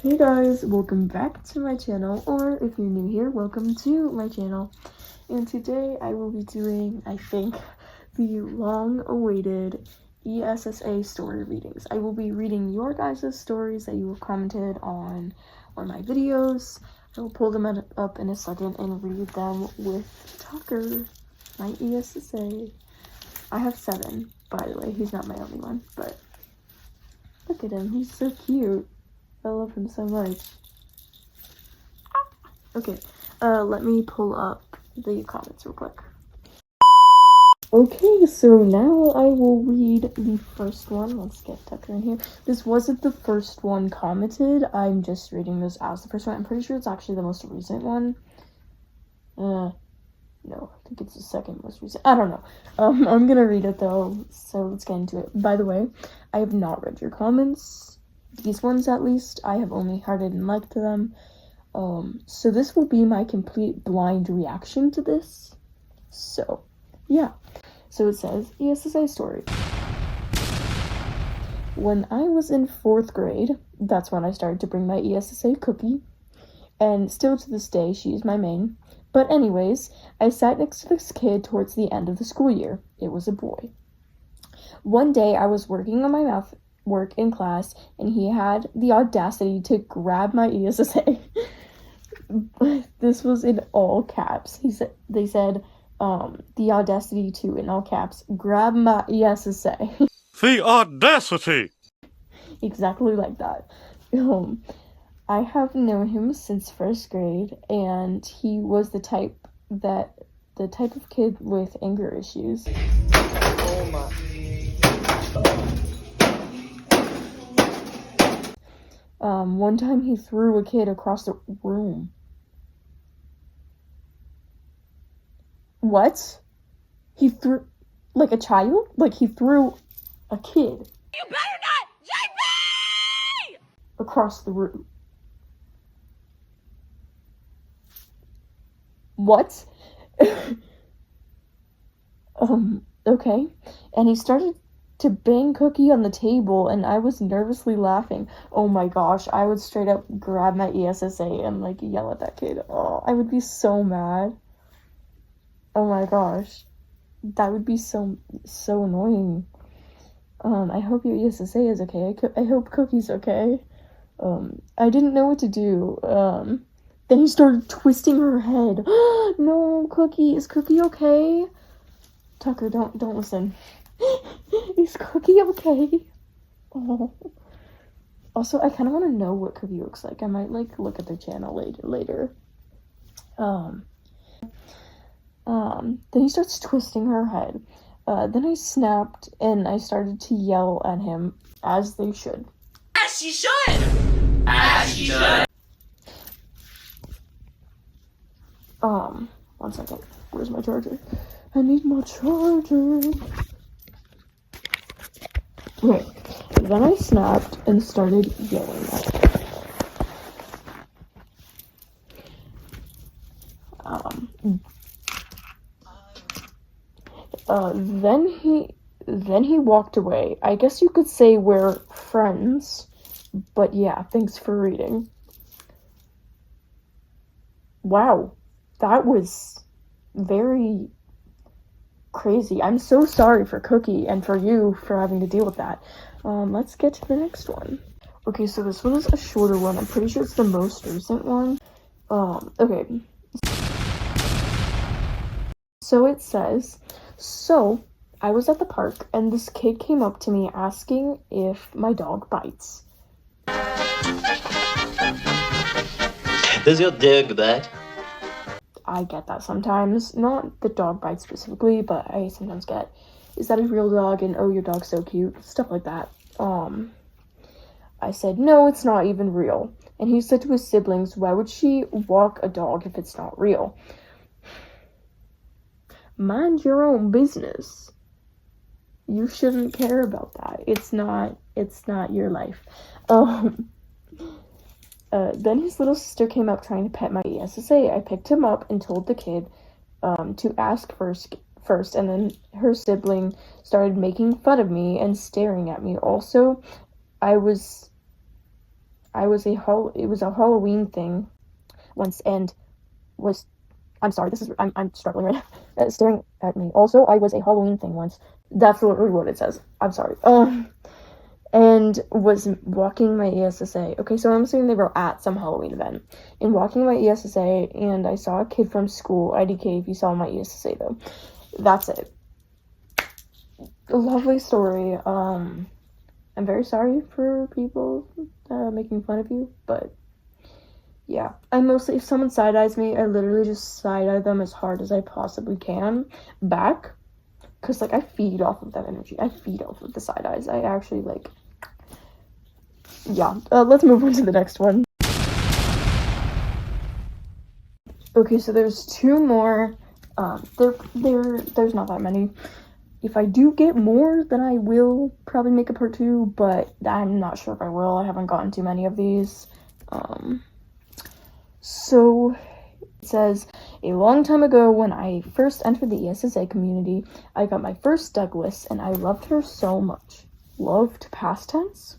Hey guys, welcome back to my channel, or if you're new here, welcome to my channel. And today I will be doing, I think, the long-awaited essa story readings. I will be reading your guys' stories that you have commented on my videos. I will pull them up in a second and read them with Tucker, my essa. I have 7, by the way. He's not my only one, but look at him. He's so cute. I love him so much. Okay, let me pull up the comments real quick. Okay, so now I will read the first one. Let's get Tucker in here. This wasn't the first one commented. I'm just reading this as the first one. I'm pretty sure it's actually the most recent one. No, I think it's the second most recent. I don't know. I'm gonna read it though, so let's get into it. By the way, I have not read your comments. These ones, at least, I have only hearted and liked them. So this will be my complete blind reaction to this. So, yeah. So it says, essa story. When I was in 4th grade, that's when I started to bring my essa cookie. And still to this day, she is my main. But anyways, I sat next to this kid towards the end of the school year. It was a boy. One day, I was working on my math work in class, and he had the audacity to grab my essa. This was in all caps. They said the audacity to, in all caps, grab my essa. The audacity! Exactly like that. I have known him since 1st grade, and he was the type of kid with anger issues. Oh my. One time he threw a kid across the room. What? He threw, like a child? Like he threw a kid. You better not, JP! Across the room. What? Okay. And he started to bang Cookie on the table, and I was nervously laughing. Oh my gosh, I would straight up grab my essa and like yell at that kid. Oh, I would be so mad. Oh my gosh, that would be so annoying. I hope your essa is okay. I hope Cookie's okay. I didn't know what to do. Then he started twisting her head. No, Cookie, is Cookie okay? Tucker, don't listen. Is Cookie okay? Oh. Also, I kind of want to know what Cookie looks like. I might like look at their channel later. Then he starts twisting her head. Then I snapped and I started to yell at him, as they should. As you should! As you should! 1 second. Where's my charger? I need my charger. Okay. Then I snapped and started yelling at him. Then he walked away. I guess you could say we're friends, but yeah, thanks for reading. Wow, that was very crazy. I'm so sorry for Cookie and for you for having to deal with that. Let's get to the next one. Okay, so this one is a shorter one. I'm pretty sure it's the most recent one. Okay. So it says, so I was at the park and this kid came up to me asking if my dog bites. Does your dog bite? I get that sometimes. Not the dog bite specifically, but I sometimes get, is that a real dog? And oh, your dog's so cute. Stuff like that. I said, no, it's not even real. And he said to his siblings, why would she walk a dog if it's not real? Mind your own business. You shouldn't care about that. It's not your life. Then his little sister came up trying to pet my essa. I picked him up and told the kid to ask first, and then her sibling started making fun of me and staring at me. Also, I was it was a Halloween thing once, and I'm sorry, I'm struggling right now. Staring at me. Also, I was a Halloween thing once. That's literally what it says. I'm sorry. And was walking my ESSA. Okay, so I'm assuming they were at some Halloween event. And walking my ESSA, and I saw a kid from school. IDK if you saw my ESSA, though. That's it. A lovely story. I'm very sorry for people making fun of you, but yeah. If someone side-eyes me, I literally just side-eye them as hard as I possibly can back. Because, like, I feed off of that energy. I feed off of the side-eyes. I actually, like... Yeah. Let's move on to the next one. Okay, so there's two more. There's not that many. If I do get more, then I will probably make a part 2, but I'm not sure if I will. I haven't gotten too many of these. So it says, a long time ago when I first entered the ESSA community, I got my first Douglas, and I loved her so much. Loved past tense?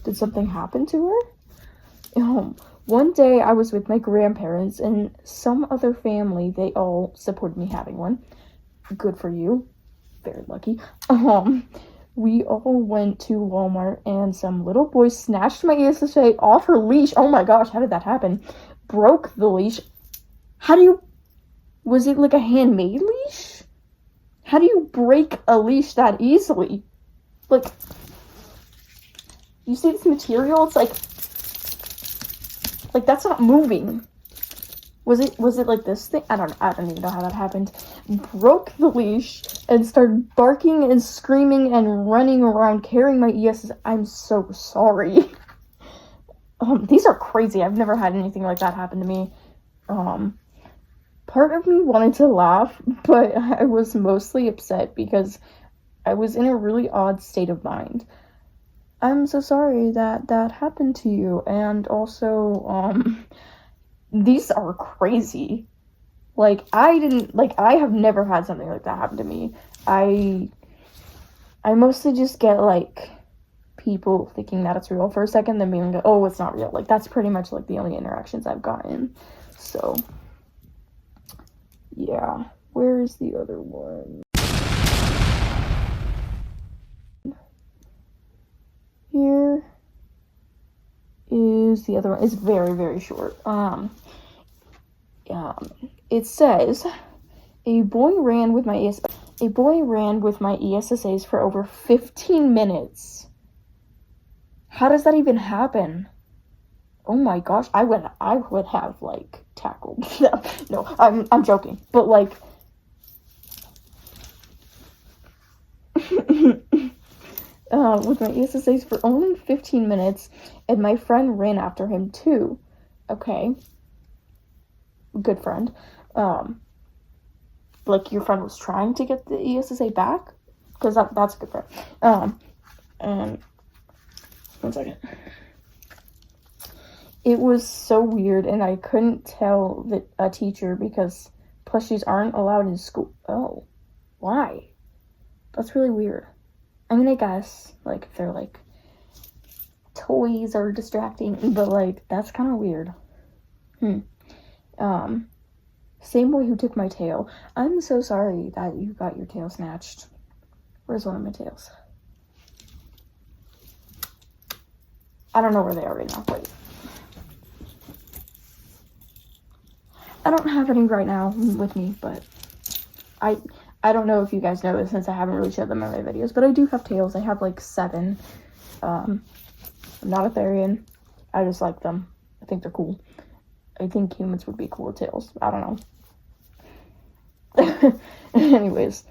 Did something happen to her? One day I was with my grandparents and some other family. They all supported me having one. Good for you. Very lucky. We all went to Walmart and some little boy snatched my ESSA off her leash. Oh my gosh, how did that happen? Broke the leash. Was it like a handmade leash? How do you break a leash that easily? Like, you see this material? It's like that's not moving. Was it like this thing? I don't even know how that happened. Broke the leash and started barking and screaming and running around carrying my ESS. I'm so sorry. These are crazy. I've never had anything like that happen to me. Part of me wanted to laugh, but I was mostly upset because I was in a really odd state of mind. I'm so sorry that happened to you, and also, these are crazy. Like, I have never had something like that happen to me. I mostly just get, like, people thinking that it's real for a second, then being like, oh, it's not real. Like, that's pretty much, like, the only interactions I've gotten. So, yeah. Where is the other one? Here is the other one. It's very, very short. It says, a boy ran with my ESSAs for over 15 minutes. How does that even happen? Oh my gosh, I would have, like, tackled them. No, I'm joking. But, like, with my ESSAs for only 15 minutes, and my friend ran after him too. Okay. Good friend. Like, your friend was trying to get the ESSA back? Because that's a good friend. And 1 second. It was so weird, and I couldn't tell a teacher because plushies aren't allowed in school. Oh, why? That's really weird. I mean, I guess, like, if they're, like, toys or distracting, but, like, that's kind of weird. Same boy who took my tail. I'm so sorry that you got your tail snatched. Where's one of my tails? I don't know where they are right now. Wait. I don't have any right now with me, but I don't know if you guys know this since I haven't really showed them in my videos, but I do have tails. I have like 7. I'm not a Therian. I just like them. I think they're cool. I think humans would be cool with tails. I don't know. Anyways,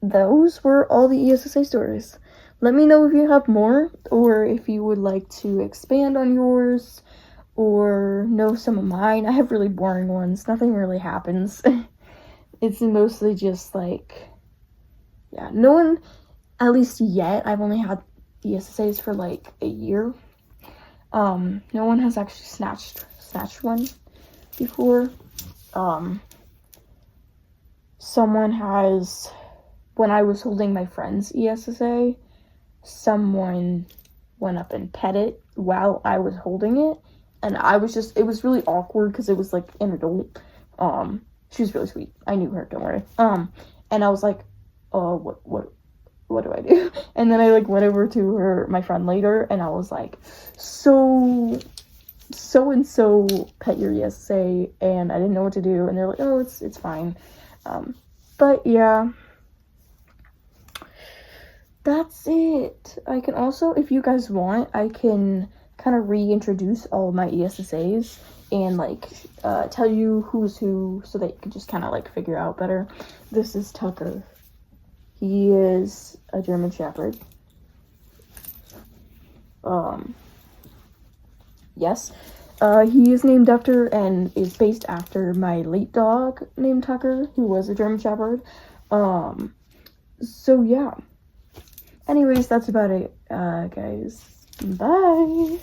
those were all the ESSA stories. Let me know if you have more, or if you would like to expand on yours, or know some of mine. I have really boring ones. Nothing really happens. It's mostly just like, yeah, no one, at least yet, I've only had ESSAs for like a year. No one has actually snatched one before. Someone has, when I was holding my friend's ESSA, someone went up and pet it, while I was holding it, and it was really awkward because it was like an adult. She was really sweet. I knew her, don't worry. And I was like, oh, what do I do? And then I like went over to my friend later, and I was like, so and so pet your ESA, and I didn't know what to do, and they're like, oh, it's fine. But yeah, that's it. I can also, if you guys want, I can kind of reintroduce all of my ESSAs and like tell you who's who so that you can just kind of like figure out better. This is Tucker. He is a German Shepherd. Yes. He is named after and is based after my late dog named Tucker, who was a German Shepherd. So yeah. Anyways, that's about it, guys. Bye!